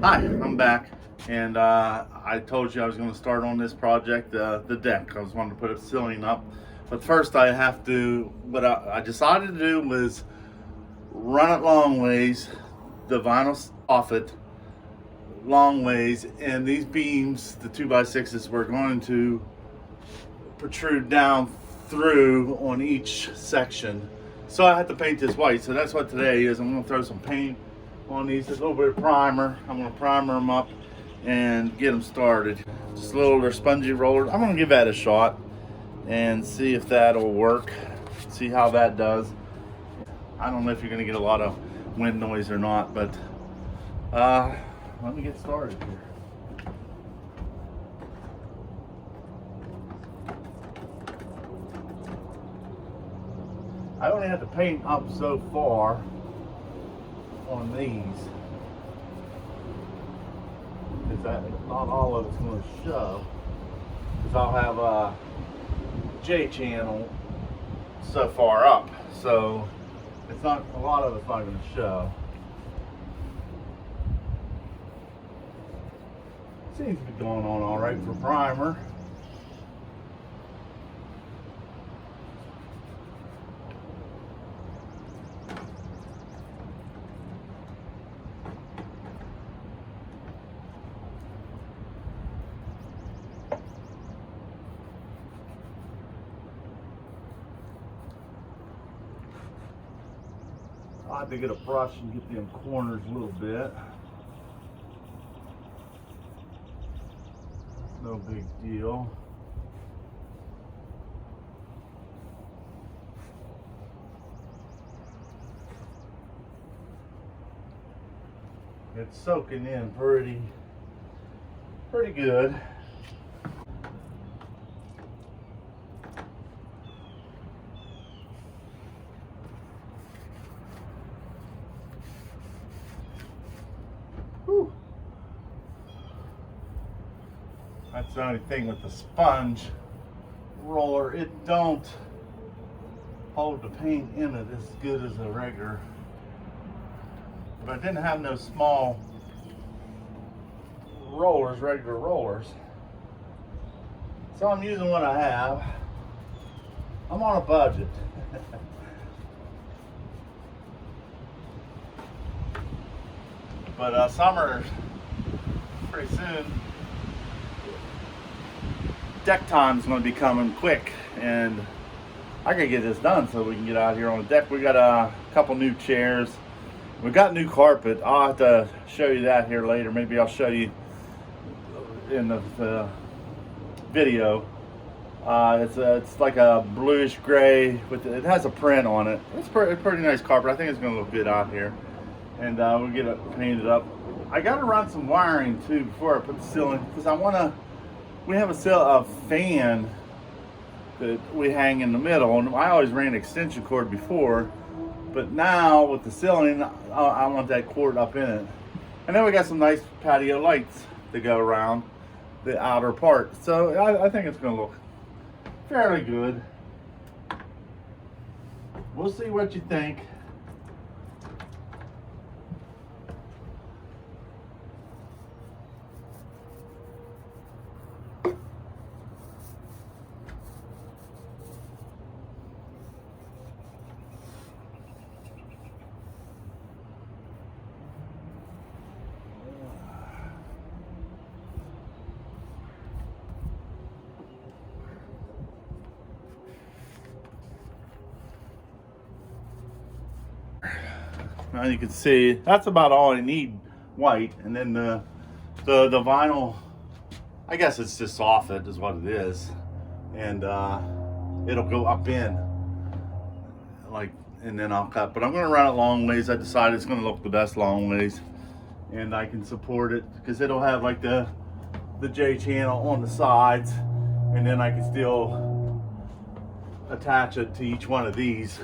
Hi, I'm back, and I told you I was going to start on this project, the deck. I was wanting to put a ceiling up, but first I have to. What I decided to do was run it long ways, the vinyl soffit long ways, and these beams, the 2x6s, were going to protrude down through on each section. So I had to paint this white. So that's what today is. I'm going to throw some paint on these, a little bit of primer. I'm going to primer them up and get them started. Just a little, they're spongy rollers. I'm going to give that a shot and see if that'll work. See how that does. I don't know if you're going to get a lot of wind noise or not, but let me get started here. I only have to paint up so far on these, because not all of it's going to show, because I'll have a J channel so far up, so it's not, a lot of it's not going to show. Seems to be going on all right for primer. I have to get a brush and get them corners a little bit. No big deal. It's soaking in pretty good. Whew. That's the only thing with the sponge roller, it don't hold the paint in it as good as a regular. But I didn't have no small rollers, regular rollers. So I'm using what I have. I'm on a budget. But summer, pretty soon, deck time is going to be coming quick, and I gotta get this done so we can get out here on the deck. We got a couple new chairs. We got new carpet. I'll have to show you that here later. Maybe I'll show you in the video. It's like a bluish gray with it has a print on it. It's pretty nice carpet. I think it's gonna look good out here, and we'll get it painted up. I gotta run some wiring too before I put the ceiling, because we have a fan that we hang in the middle, and I always ran extension cord before, but now with the ceiling, I want that cord up in it. And then we got some nice patio lights to go around the outer part. So I think it's gonna look fairly good. We'll see what you think. Now you can see that's about all I need white, and then the vinyl, I guess it's just soffit is what it is, and it'll go up in like, and then I'll cut. But I'm going to run it long ways. I decided it's going to look the best long ways, and I can support it because it'll have like the J channel on the sides, and then I can still attach it to each one of these,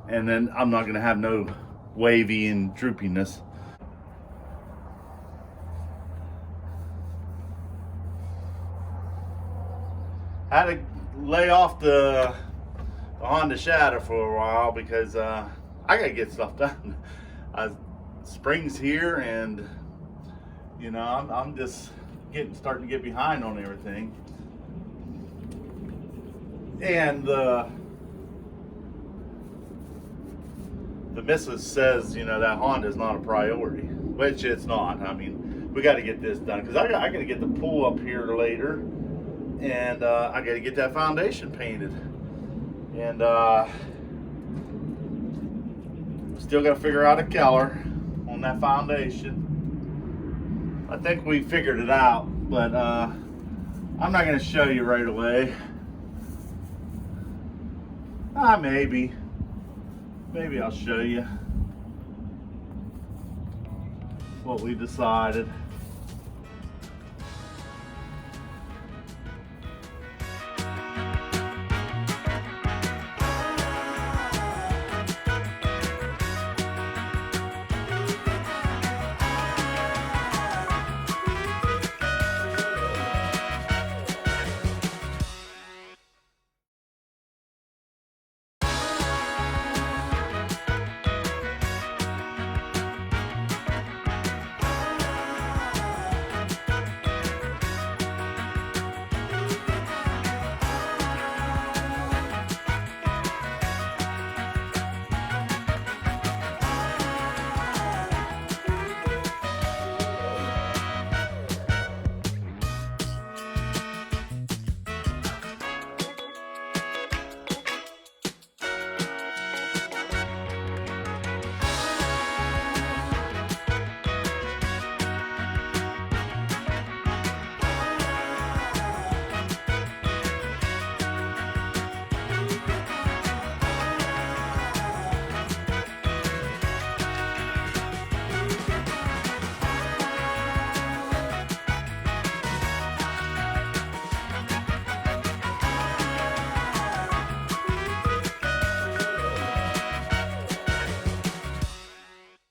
and then I'm not going to have no wavy and droopiness. I had to lay off the Honda Shadow for a while because I gotta get stuff done. Spring's here, and You know, I'm just starting to get behind on everything. And the missus says, you know, that Honda is not a priority, which it's not. I mean, we got to get this done because I got to get the pool up here later, and I got to get that foundation painted, and still got to figure out a color on that foundation. I think we figured it out, but I'm not going to show you right away. Maybe I'll show you what we decided.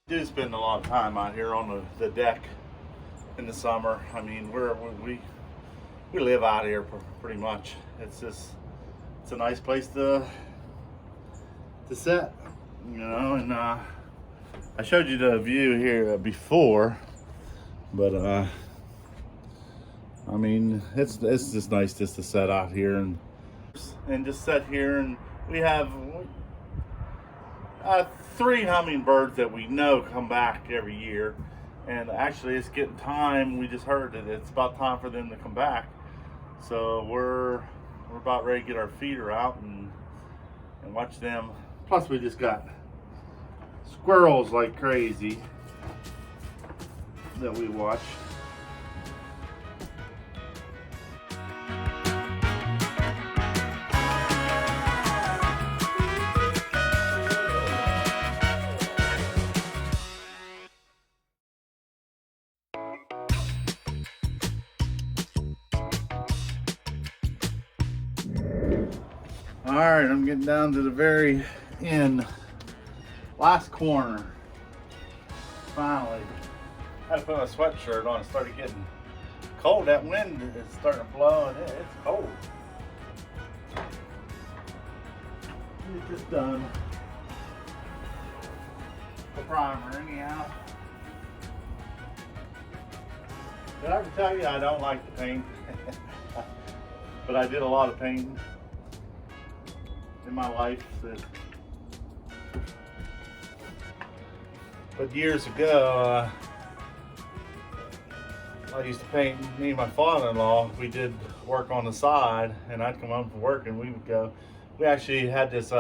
Do spend a lot of time out here on the deck in the summer. I mean, we live out here pretty much. It's a nice place to sit, you know. And I showed you the view here before, but I mean, it's just nice just to sit out here and just sit here. And we have 3 hummingbirds that we know come back every year, and actually it's getting time. We just heard that it's about time for them to come back, so we're about ready to get our feeder out and watch them. Plus we just got squirrels like crazy that we watch. All right, I'm getting down to the very end, last corner. Finally, I had to put my sweatshirt on. It started getting cold. That wind is starting to blow, and it's cold. Get this done. The primer, anyhow. Did I ever tell you I don't like to paint? But I did a lot of painting in my life. But years ago, I used to paint. Me and my father-in-law, we did work on the side, and I'd come home from work and we would go. We actually had this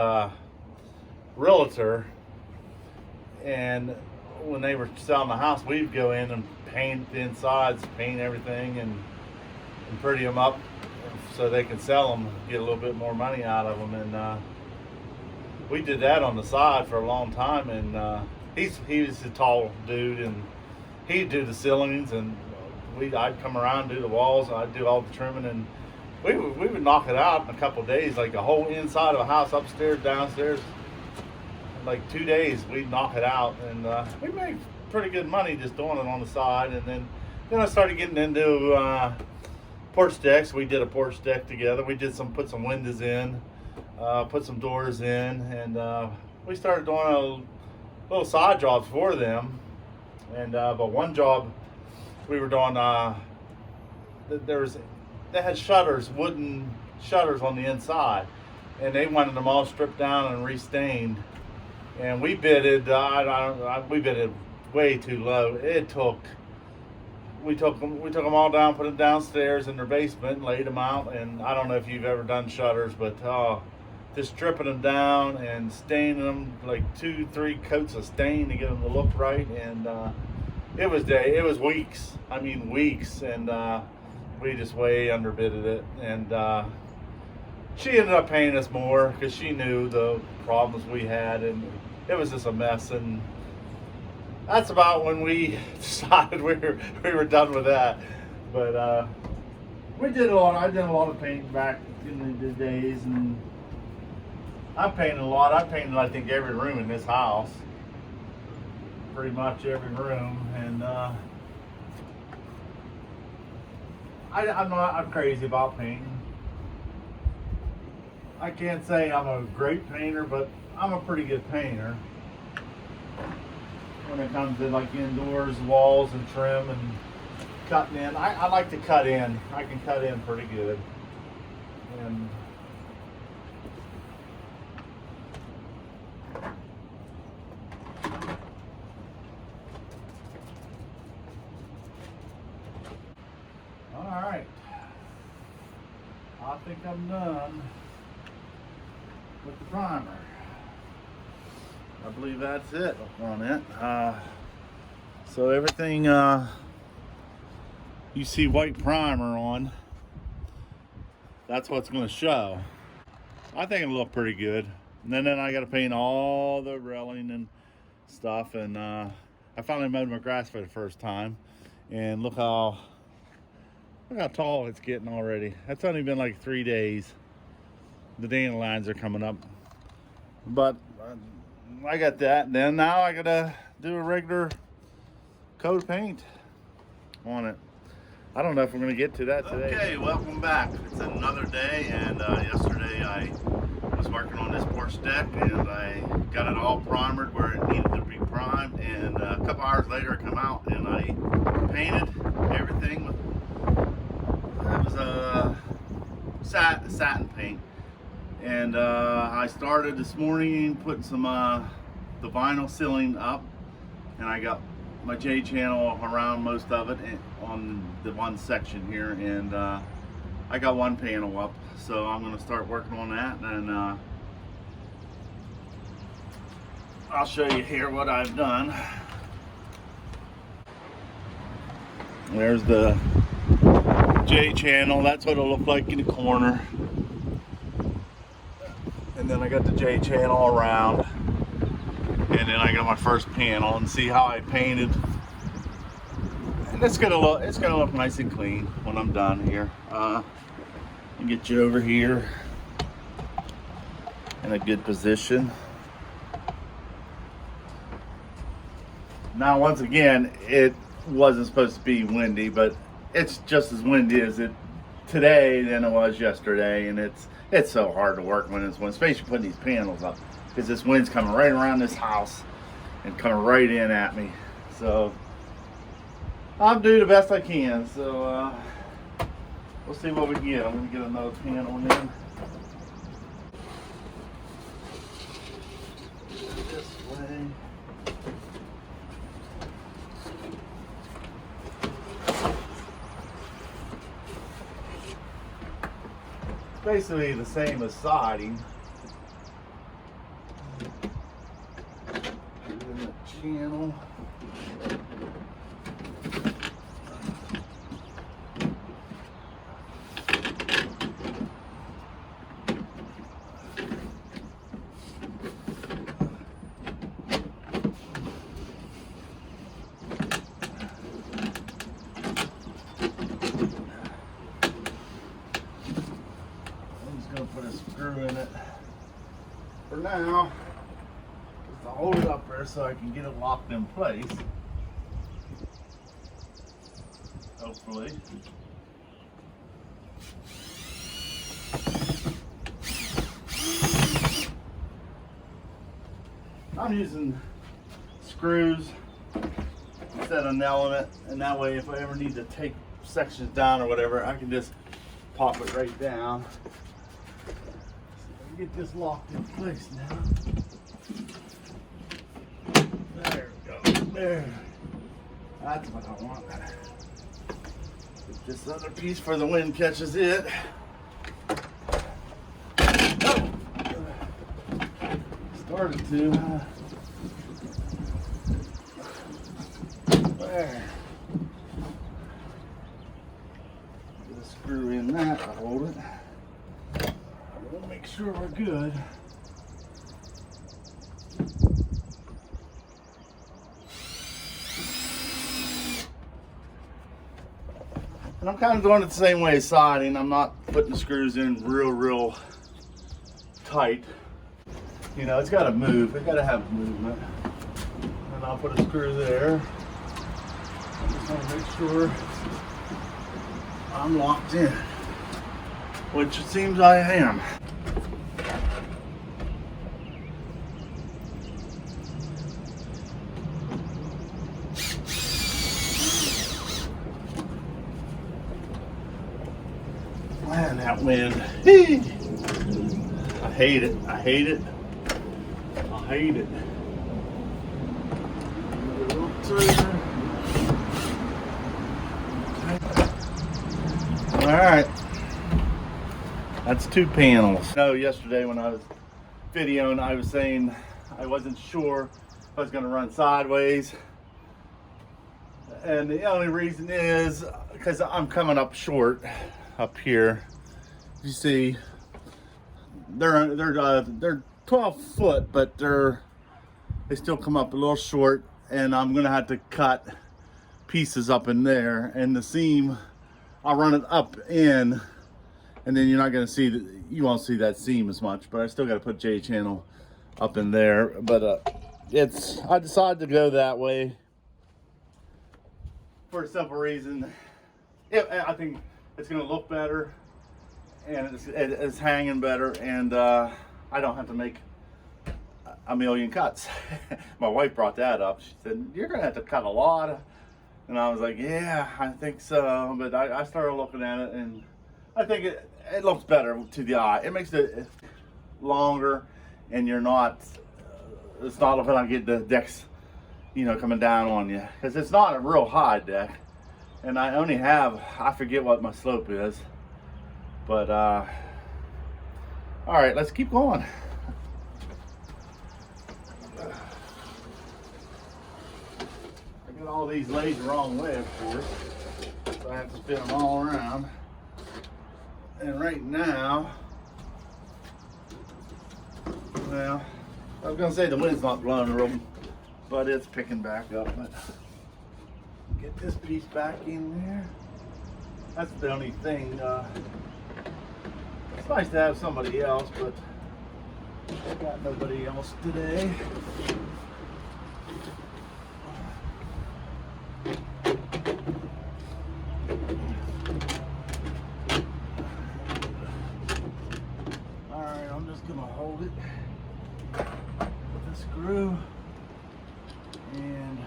realtor, and when they were selling the house, we'd go in and paint the insides, paint everything, and pretty them up so they can sell them, get a little bit more money out of them. And we did that on the side for a long time. And he was a tall dude, and he'd do the ceilings, and I'd come around, do the walls, and I'd do all the trimming, and we would knock it out in a couple of days, like the whole inside of a house, upstairs, downstairs. In like 2 days, we'd knock it out, and we made pretty good money just doing it on the side. And then I started getting into porch decks. We did a porch deck together. We did put some windows in, put some doors in, and we started doing a little side jobs for them. And but one job we were doing, they had shutters, wooden shutters on the inside, and they wanted them all stripped down and restained. And we bidded, we bidded way too low. We took them all down, put them downstairs in their basement, and laid them out. And I don't know if you've ever done shutters, but just stripping them down and staining them, like 2-3 coats of stain to get them to look right. And it was weeks. I mean weeks, and we just way underbidded it. And she ended up paying us more because she knew the problems we had, and it was just a mess. And that's about when we decided we were done with that. But we did a lot. I did a lot of painting back in the days, and I painted a lot. I painted, I think, every room in this house, pretty much every room. And I'm crazy about painting. I can't say I'm a great painter, but I'm a pretty good painter. When it comes to like indoors, walls and trim and cutting in, I like to cut in. I can cut in pretty good. And all right, I think I'm done with the primer. I believe that's it on it. So everything you see white primer on, that's what's going to show. I think it'll look pretty good. And then I got to paint all the railing and stuff. And I finally mowed my grass for the first time. And look how tall it's getting already. That's only been like 3 days. The dandelions are coming up. But I got that. And then now I gotta do a regular coat of paint on it. I don't know if we're gonna get to that today. Okay, welcome back. It's another day, and yesterday I was working on this porch deck, and I got it all primered where it needed to be primed. And a couple hours later, I come out and I painted everything with it was a satin paint. And I started this morning putting some the vinyl ceiling up, and I got my J channel around most of it on the one section here, and I got one panel up, so I'm going to start working on that. And I'll show you here what I've done. There's the J channel. That's what it'll look like in the corner. And then I got the J channel around, and then I got my first panel, and see how I painted. And it's gonna look nice and clean when I'm done here. I'll get you over here in a good position. Now, once again, it wasn't supposed to be windy, but it's just as windy as it today than it was yesterday, and it's so hard to work when it's wind, especially putting these panels up, because this wind's coming right around this house and coming right in at me. So I'll do the best I can. So we'll see what we can get. I'm gonna get another panel in. This way. Basically the same as siding. In the channel. Put a screw in it for now, just to hold it up there so I can get it locked in place, hopefully. I'm using screws instead of nailing it, and that way if I ever need to take sections down or whatever, I can just pop it right down. So get this locked in place now. There we go. There. That's what I want. Get this other piece for the wind catches it. Oh. Started to. There. Get a screw in that to hold it. We'll make sure we're good. And I'm kind of doing it the same way as siding. I'm not putting the screws in real tight. You know, it's got to move. It's got to have movement. And I'll put a screw there. I just want to make sure I'm locked in, which it seems I am. Man, that wind. I hate it. I hate it. I hate it. All right. That's 2 panels. No, yesterday when I was videoing, I was saying I wasn't sure if I was going to run sideways. And the only reason is because I'm coming up short up here. You see, they're 12 foot, but they still come up a little short, and I'm gonna have to cut pieces up in there, and the seam I'll run it up in, and then you're not gonna see you won't see that seam as much, but I still got to put J channel up in there. But I decided to go that way for a simple reason. I think it's gonna look better, and it's hanging better, and I don't have to make a million cuts. My wife brought that up. She said, "You're gonna have to cut a lot," and I was like, "Yeah, I think so." But I started looking at it, and I think it looks better to the eye. It makes it longer, and you're not. It's not looking like the deck's, coming down on you, because it's not a real high deck. And I only have, I forget what my slope is, but all right, let's keep going. I got all these laid the wrong way, of course, so I have to spin them all around. And right now, well, I was gonna say the wind's not blowing real, but it's picking back up. But get this piece back in there. That's the only thing. It's nice to have somebody else, but I got nobody else today. All right, I'm just gonna hold it with the screw and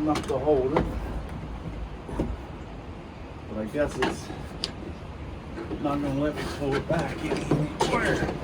enough to hold it, but I guess it's not going to let me pull it back anywhere.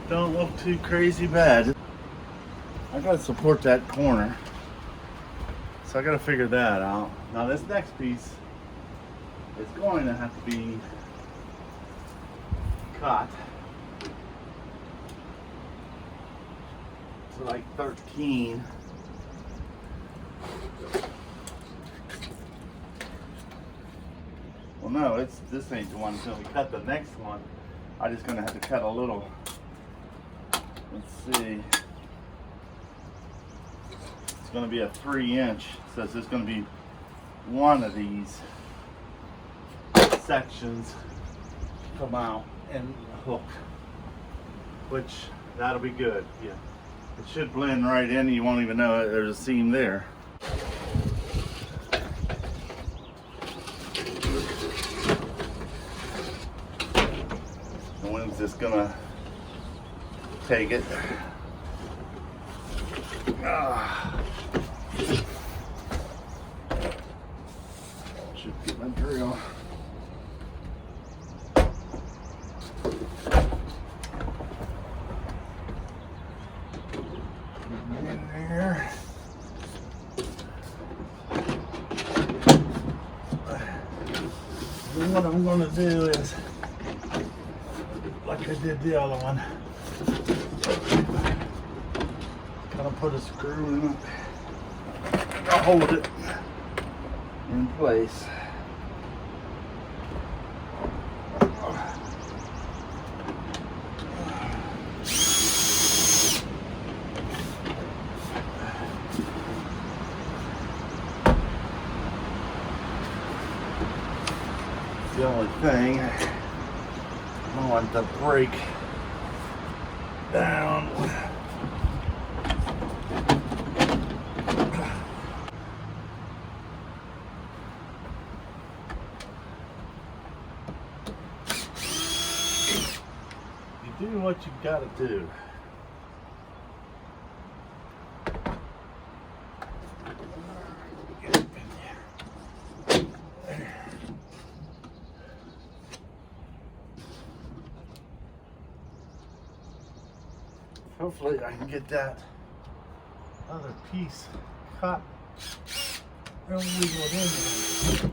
don't look too crazy bad. I gotta support that corner, so I gotta figure that out. Now this next piece is going to have to be cut to like 13. Well, no, this ain't the one until we cut the next one. I'm just gonna have to cut a little. Let's see. It's gonna be a 3-inch. So it's just gonna be one of these sections come out and hook, which that'll be good. Yeah, it should blend right in. You won't even know there's a seam there. The wind's just gonna take it. Should get my drill. In there. And what I'm gonna do is, like I did the other one, kind of put a screw in it. I'll hold it in place. The only thing, I want to break down. You do what you gotta do. Hopefully I can get that other piece cut and wiggle it in there.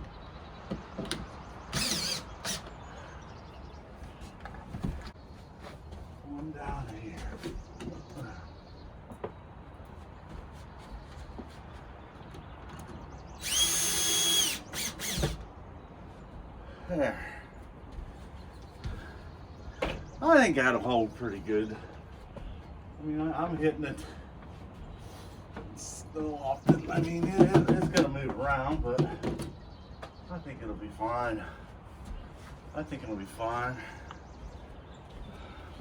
One down here. There. I think that'll hold pretty good. I mean, I'm hitting it so often. I mean, it's going to move around, but I think it'll be fine. I think it'll be fine.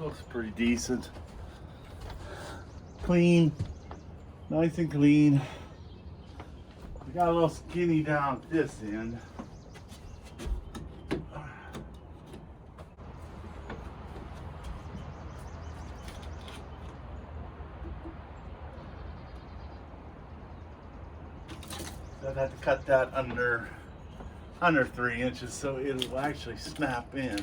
Looks pretty decent. Clean. Nice and clean. We got a little skinny down at this end. I'd have to cut that under 3 inches so it'll actually snap in.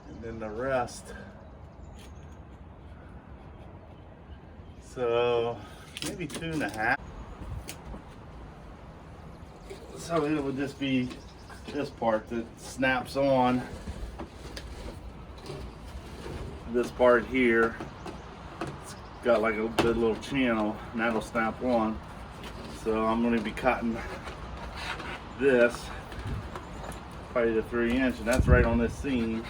And then the rest. So maybe 2.5. So it would just be this part that snaps on. This part here. Got like a little channel and that'll snap on. So I'm going to be cutting this probably the 3-inch, and that's right on this seam,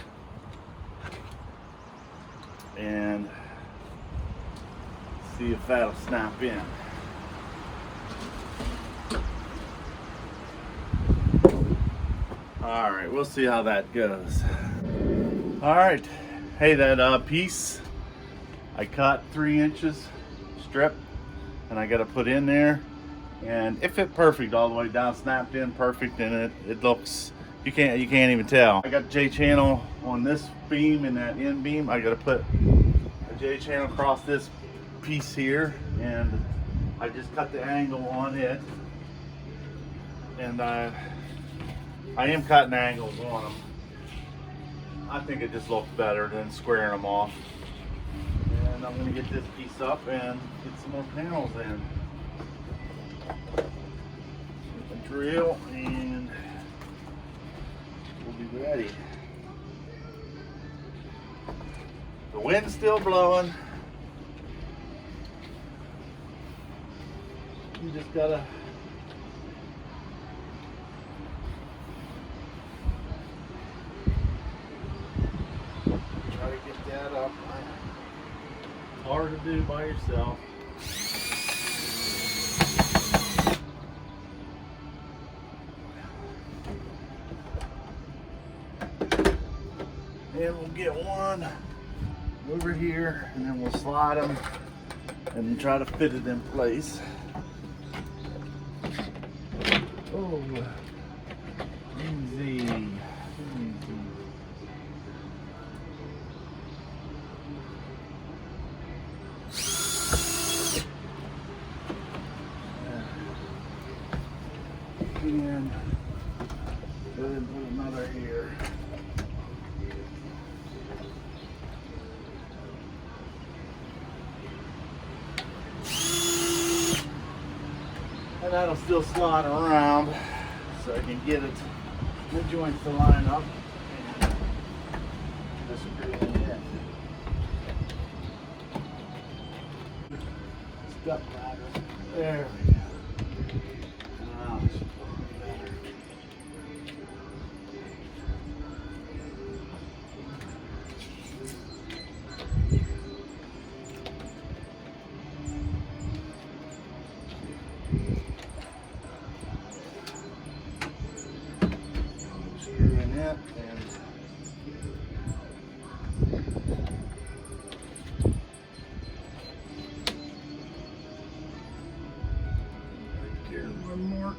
and see if that'll snap in. All right, we'll see how that goes. All right, hey, that piece I cut 3 inches strip, and I got to put in there, and it fit perfect all the way down, snapped in perfect, and it looks, you can't even tell. I got J channel on this beam and that end beam. I got to put a J channel across this piece here, and I just cut the angle on it, and I am cutting angles on them. I think it just looks better than squaring them off. And I'm going to get this piece up and get some more panels in. With the drill, and we'll be ready. The wind's still blowing. You just gotta try to get that up. Hard to do by yourself. And we'll get one over here, and then we'll slide them and try to fit it in place. Oh, easy, easy. And go ahead and put another here. And that'll still slide around so I can get it, the joints to line up and just screw it in. Step ladder. There we go. Now it should look better. And right there, one more.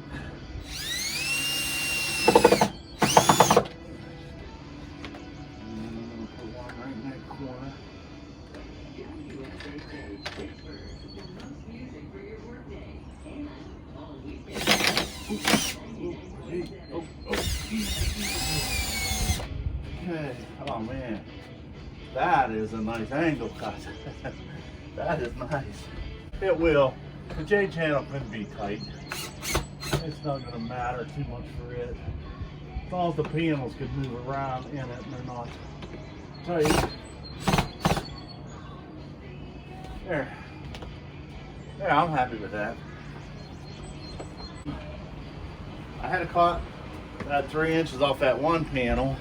And put one right in that corner. Okay, oh man, that is a nice angle cut. That is nice. It will. The J channel couldn't be tight. It's not going to matter too much for it. As long as the panels could move around in it and they're not tight. There. Yeah, I'm happy with that. I had to cut that 3 inches off that one panel,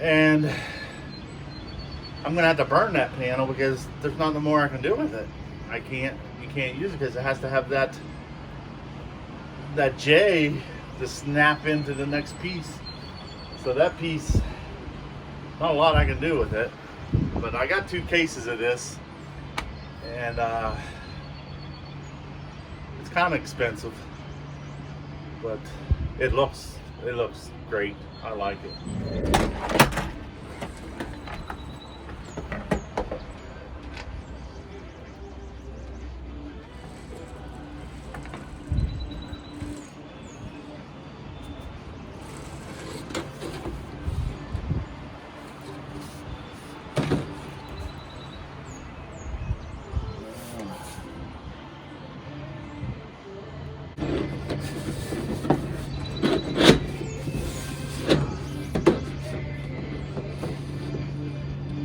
and I'm gonna have to burn that panel because there's nothing more I can do with it. You can't use it because it has to have that J to snap into the next piece. So that piece, not a lot I can do with it. But I got 2 cases of this, and it's kind of expensive, but it looks great. I like it.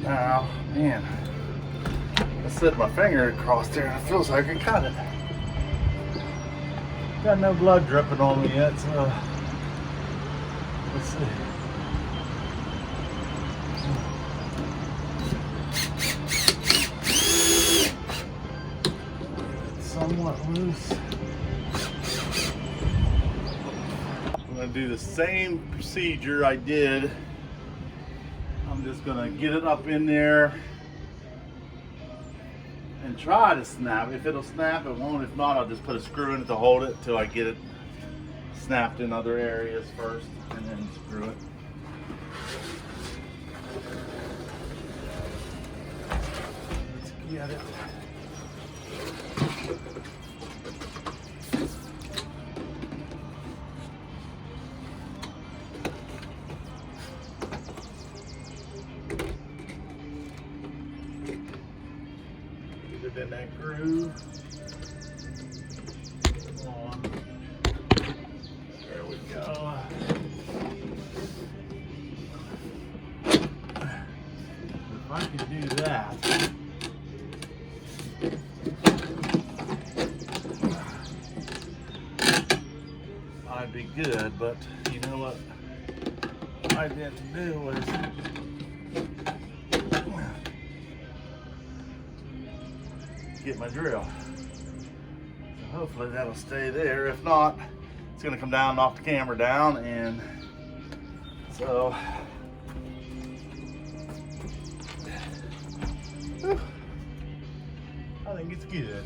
Now, man, I slid my finger across there and it feels like I cut it. Got no blood dripping on me yet, so let's see. It's somewhat loose. I'm going to do the same procedure I did. I'm just gonna get it up in there and try to snap. If it'll snap, it won't. If not, I'll just put a screw in it to hold it till I get it snapped in other areas first, and then screw it. Let's get it. it in that groove. Come on. There we go. If I can do that, I'd be good, but you know what I didn't do was get my drill. So hopefully that'll stay there. If not, it's gonna come down, knock the camera down, and so I think it's good.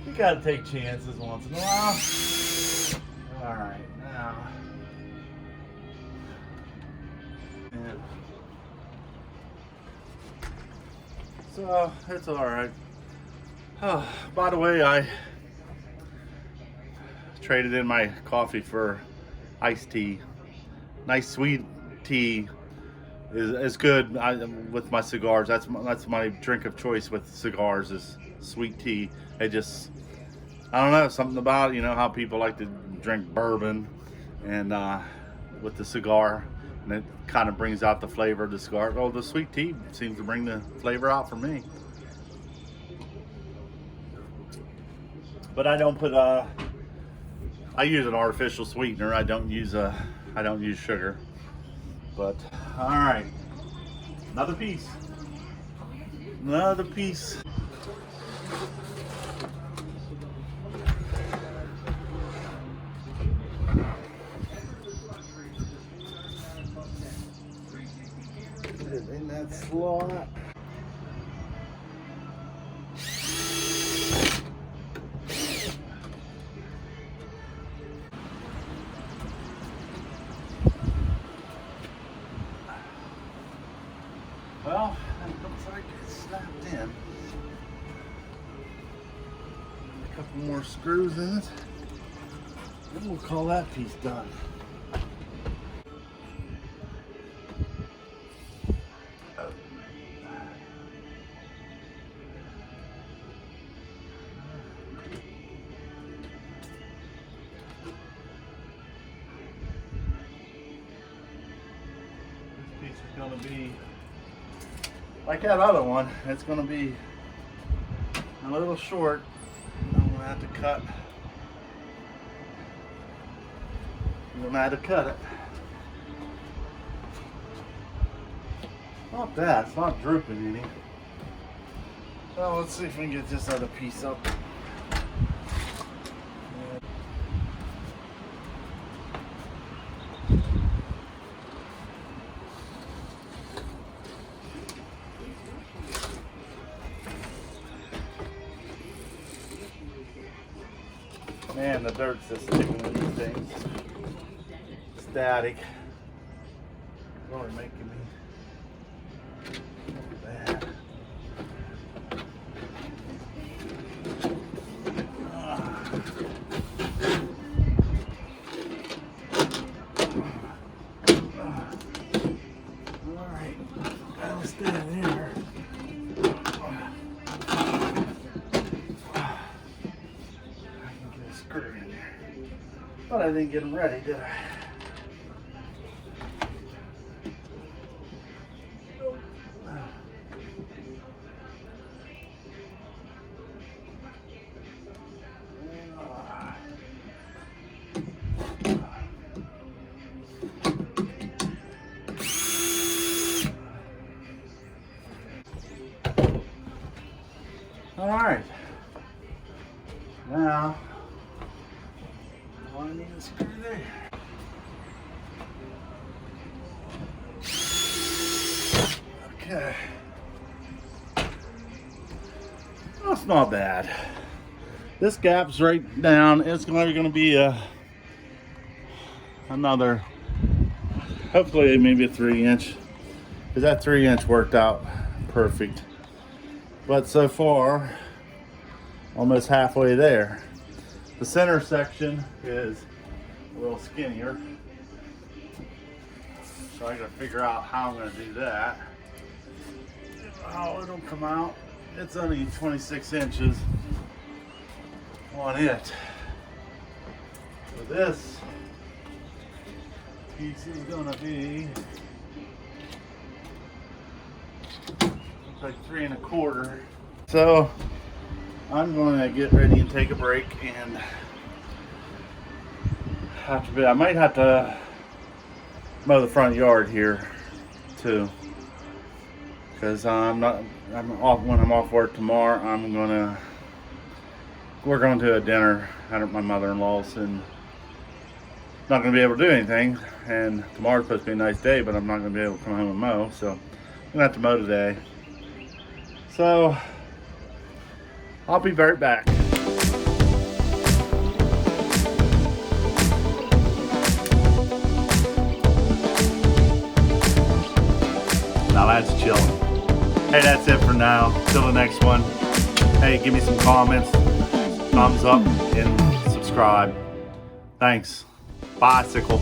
You gotta take chances once in a while. All right, now. And so it's all right. Oh, by the way, I traded in my coffee for iced tea. Nice sweet tea is good with my cigars. That's my drink of choice with cigars is sweet tea. It just, I don't know, something about it, you know how people like to drink bourbon and with the cigar, and it kind of brings out the flavor of the cigar. Oh, the sweet tea seems to bring the flavor out for me. But I don't put I use an artificial sweetener. I don't use sugar. But all right, another piece. Another piece. Put it in that slot. Well, it looks like it's snapped in. A couple more screws in it, and we'll call that piece done. This piece is going to be like that other one. It's going to be a little short. I'm going to have to cut. I'm going to have to cut it. Not bad. It's not drooping any. Well, let's see if we can get this other piece up. Man, the dirt's just sticking with these things. Static. Really making me bad. Alright, that'll stay there. But I didn't get them ready, did I? All right. Now, I need a screw there. Okay. That's not bad. This gap's right down. It's going to be another, hopefully maybe a 3-inch, because that 3-inch worked out perfect. But so far, almost halfway there. The center section is a little skinnier, so I gotta figure out how I'm gonna do that. Oh, it'll come out. It's only 26 inches on it. So this piece is gonna be looks like 3 1/4. So I'm gonna get ready and take a break, and I might have to mow the front yard here too, because I'm off. When I'm off work tomorrow, we're going to a dinner out at my mother-in-law's, and not going to be able to do anything. And tomorrow's supposed to be a nice day, but I'm not going to be able to come home and mow, so I'm gonna have to mow today. So I'll be right back. Now that's chilling. Hey, that's it for now. Till the next one. Hey, give me some comments, thumbs up, and subscribe. Thanks. Bicycle.